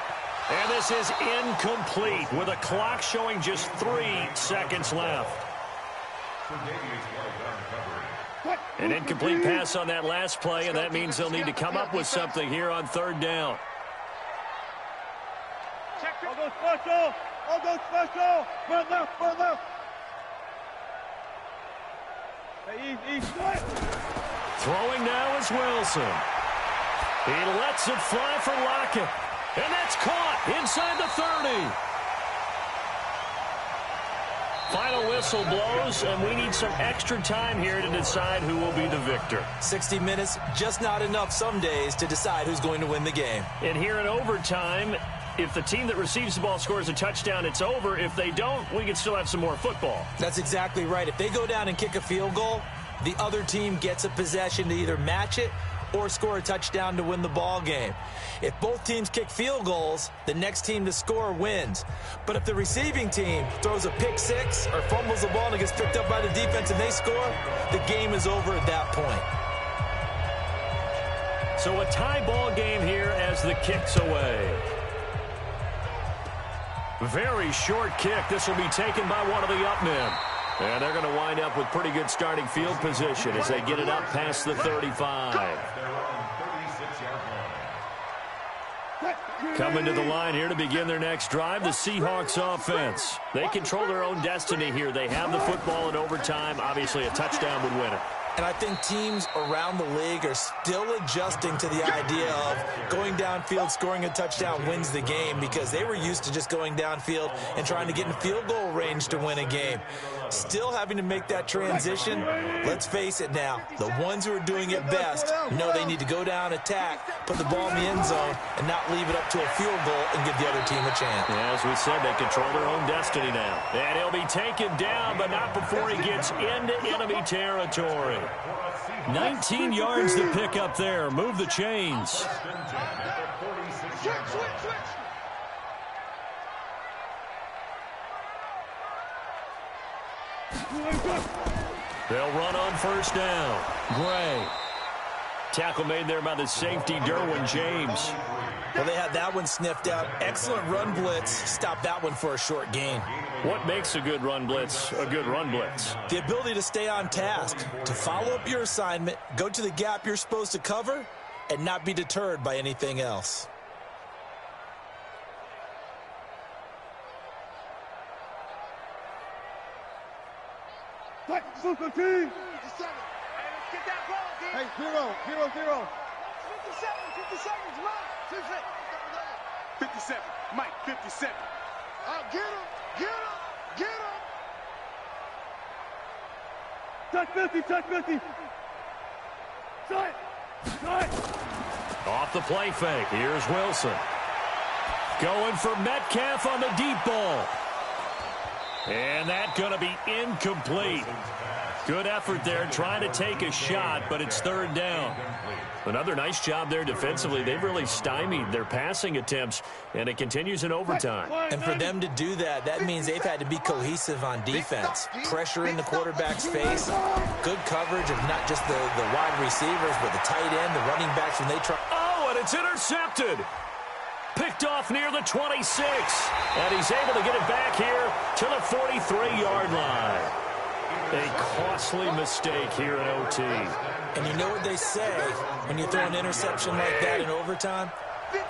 And this is incomplete with a clock showing just 3 seconds left. An incomplete pass on that last play, and that means they'll need to come up with something here on 3rd down. I'll go special. I'll go special. Run left, run left. Hey, easy. Throwing now is Wilson. He lets it fly for Lockett. And that's caught inside the 30. Final whistle blows, and we need some extra time here to decide who will be the victor. 60 minutes, just not enough some days to decide who's going to win the game. And here in overtime, if the team that receives the ball scores a touchdown, it's over. If they don't, we can still have some more football. That's exactly right. If they go down and kick a field goal, the other team gets a possession to either match it or score a touchdown to win the ball game. If both teams kick field goals, the next team to score wins. But if the receiving team throws a pick six or fumbles the ball and it gets picked up by the defense and they score, the game is over at that point. So a tie ball game here as the kick's away. Very short kick. This will be taken by one of the up men. And they're going to wind up with pretty good starting field position as they get it up past the 35. Coming to the line here to begin their next drive, the Seahawks offense. They control their own destiny here. They have the football in overtime. Obviously, a touchdown would win it. And I think teams around the league are still adjusting to the idea of going downfield, scoring a touchdown wins the game because they were used to just going downfield and trying to get in field goal range to win a game. Still having to make that transition. Let's face it now, the ones who are doing it best know they need to go down, attack, put the ball in the end zone, and not leave it up to a field goal and give the other team a chance. Yeah, as we said, they control their own destiny now. And he'll be taken down, but not before he gets into enemy territory. 19 yards to pick up there. Move the chains. They'll run on first down. Gray. Tackle made there by the safety, Derwin James. Well, they had that one sniffed out. Excellent run blitz. Stopped that one for a short gain. What makes a good run blitz a good run blitz? The ability to stay on task, to follow up your assignment, go to the gap you're supposed to cover, and not be deterred by anything else. Hey, 0. 0. 50 seconds, Mike. 57, Mike, 57. Get him. Touch 50. Shot. Off the play fake. Here's Wilson. Going for Metcalf on the deep ball. And that's going to be incomplete. Good effort there trying to take a shot, but it's third down. Another nice job there defensively. They've really stymied their passing attempts, and it continues in overtime. And for them to do that, that means they've had to be cohesive on defense. Pressure in the quarterback's face, good coverage of not just the wide receivers, but the tight end, the running backs when they try. Oh, and it's intercepted. Picked off near the 26. And he's able to get it back here to the 43-yard line. A costly mistake here in OT. And you know what they say, when you throw an interception like that in overtime,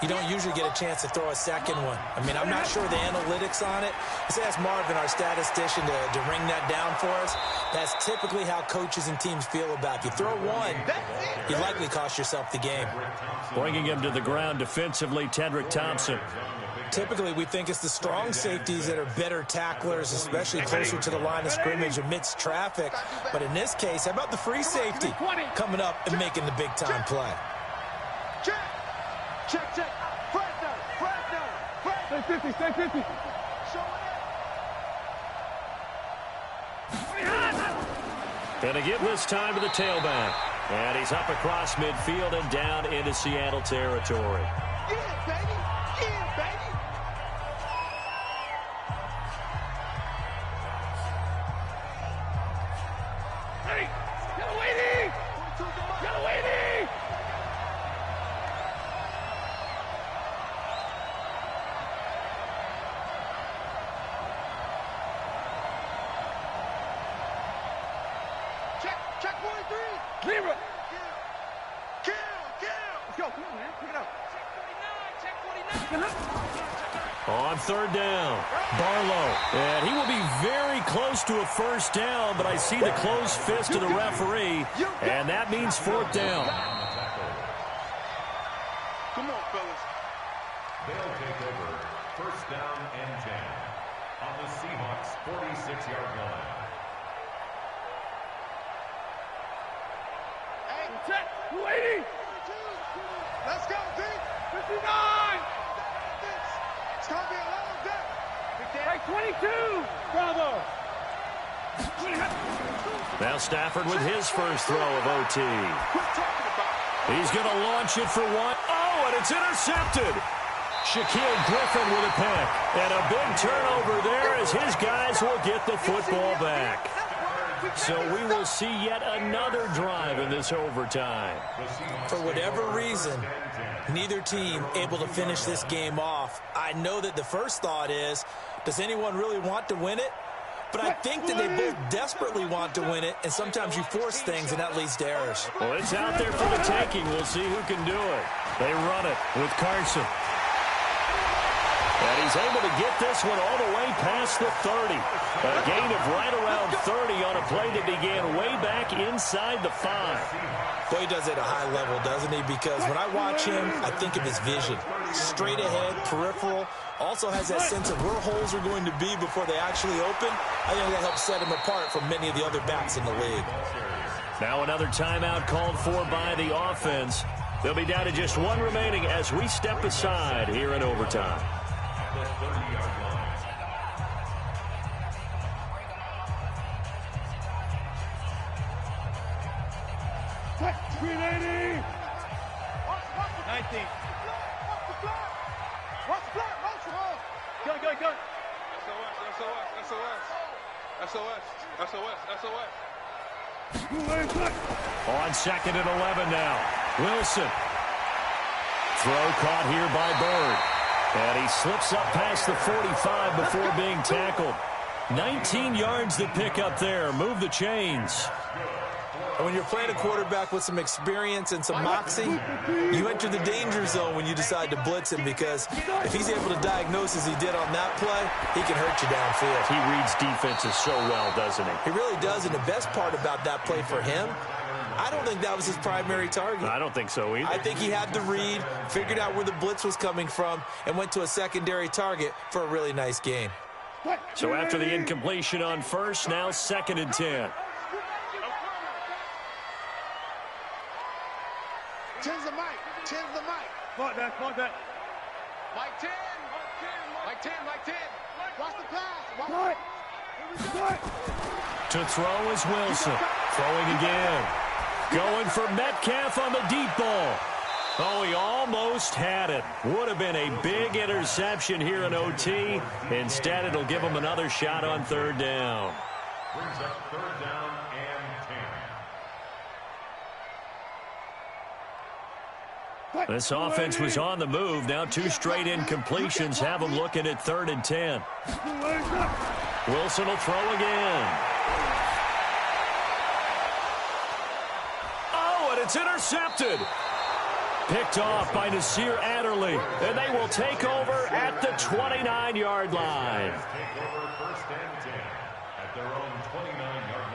you don't usually get a chance to throw a second one. I mean, I'm not sure the analytics on it. Let's ask Marvin, our statistician, to ring that down for us. That's typically how coaches and teams feel about it. If you throw one, you likely cost yourself the game. Bringing him to the ground defensively, Tedrick Thompson. Typically, we think it's the strong safeties that are better tacklers, especially closer to the line of scrimmage amidst traffic. But in this case, how about the free safety coming up and making the big-time play? Check. Fred down. Stay 50. Show it. Gonna give this time to the tailback. And he's up across midfield and down into Seattle territory. Yeah, baby. Hey, get away, get away, Check 43. Zero. Kill. Let's go. Come on, man. Pick it up. Check 49. On third down, Barlow. And he will be very close to a first down, but I see the closed fist of the referee, and that means fourth down. Come on, fellas. They'll take over first down and 10 on the Seahawks' 46-yard line. Hey, Check 280. let's go, D. 59. It's gonna be a long day. Hey, 22. Bravo. Now Stafford with his first throw of OT. Quit talking about it. He's going to launch it for one. Oh, and it's intercepted. Shaquille Griffin with a pick. And a big turnover there as his guys will get the football back. So we will see yet another drive in this overtime. For whatever reason, neither team able to finish this game off. I know that the first thought is, does anyone really want to win it? But I think that they both desperately want to win it, and sometimes you force things, and that leads to errors. Well, it's out there for the taking. We'll see who can do it. They run it with Carson. And he's able to get this one all the way past the 30. A gain of right around 30 on a play that began way back inside the 5. Boy, he does it at a high level, doesn't he? Because when I watch him, I think of his vision. Straight ahead, peripheral. Also has that sense of where holes are going to be before they actually open. I think that helps set him apart from many of the other backs in the league. Now another timeout called for by the offense. They'll be down to just one remaining as we step aside here in overtime. The 30-yard line. Check 380. 19. Watch the block. Go. SOS. 280. On second and 11 now. Wilson. Throw caught here by Bird. And he slips up past the 45 before being tackled. 19 yards to pick up there. Move the chains. And when you're playing a quarterback with some experience and some moxie, you enter the danger zone when you decide to blitz him, because if he's able to diagnose as he did on that play, he can hurt you downfield. He reads defenses so well, doesn't he? He really does, and the best part about that play for him, I don't think that was his primary target. I don't think so either. I think he had the read, figured out where the blitz was coming from, and went to a secondary target for a really nice gain. So after the incompletion on first, now second and 10. Ten's the mic. Mark that. Mike 10. Watch the pass. Right. To throw is Wilson. Throwing again. Going for Metcalf on the deep ball. Oh, he almost had it. Would have been a big interception here in OT. Instead, it'll give him another shot on third down. Brings up third down and 10. This offense was on the move. Now 2 straight incompletions have them looking at third and 10. Wilson will throw again. it's intercepted. Picked off by Nasir Adderley, and they will take over at the 29-yard line. Take over first and 10 at their own 29-yard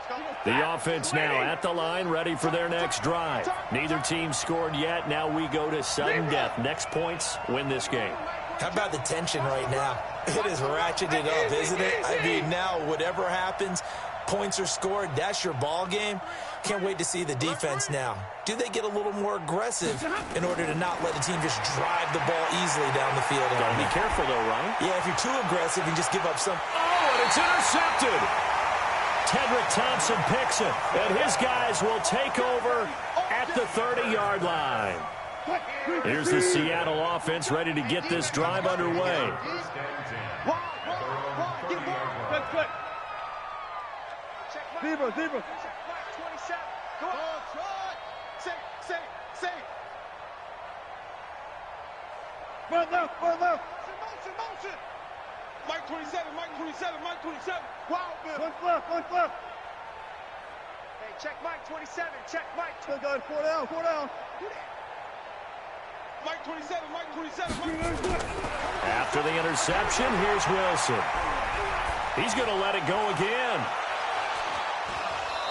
line. The offense now at the line, ready for their next drive. Neither team scored yet. Now we go to sudden death. Next points win this game. How about the tension right now? It is ratcheted up, isn't it? I mean, now whatever happens, points are scored, that's your ball game. Can't wait to see the defense now. Do they get a little more aggressive in order to not let a team just drive the ball easily down the field? Gotta be careful, though, right? Yeah, if you're too aggressive and just give up some... Oh, and it's intercepted! Tedrick Thompson picks it, and his guys will take over at the 30-yard line. Here's the Seattle offense ready to get this drive underway. Zebra. Go on, try. Say. Run left. Motion. Mike 27. Wow, Bill. One left. Hey, check Mike 27. Check Mike. Still got 4 down. Mike 27. After the interception, here's Wilson. He's going to let it go again.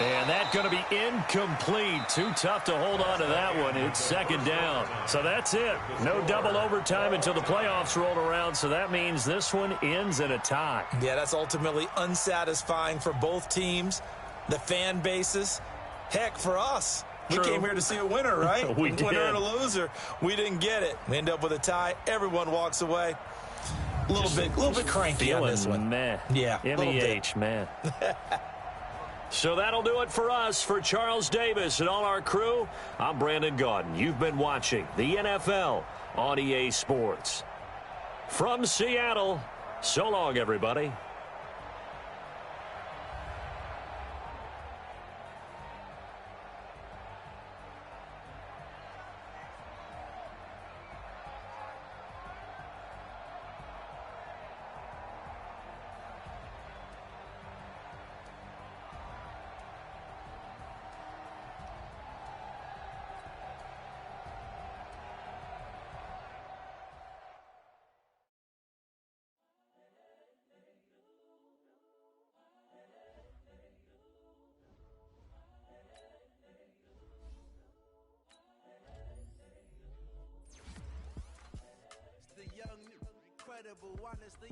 And that's going to be incomplete. Too tough to hold on to that one. It's second down. So that's it. No double overtime until the playoffs rolled around. So that means this one ends in a tie. Yeah, that's ultimately unsatisfying for both teams, the fan bases. Heck, for us. True. We came here to see a winner, right? We did. Winner and a loser. We didn't get it. We end up with a tie. Everyone walks away. A little bit cranky on this one. Meh. Yeah, MEH, man. So that'll do it for us. For Charles Davis and all our crew, I'm Brandon Gaudin. You've been watching the NFL on EA Sports. From Seattle, so long, everybody. The young, incredible, honestly,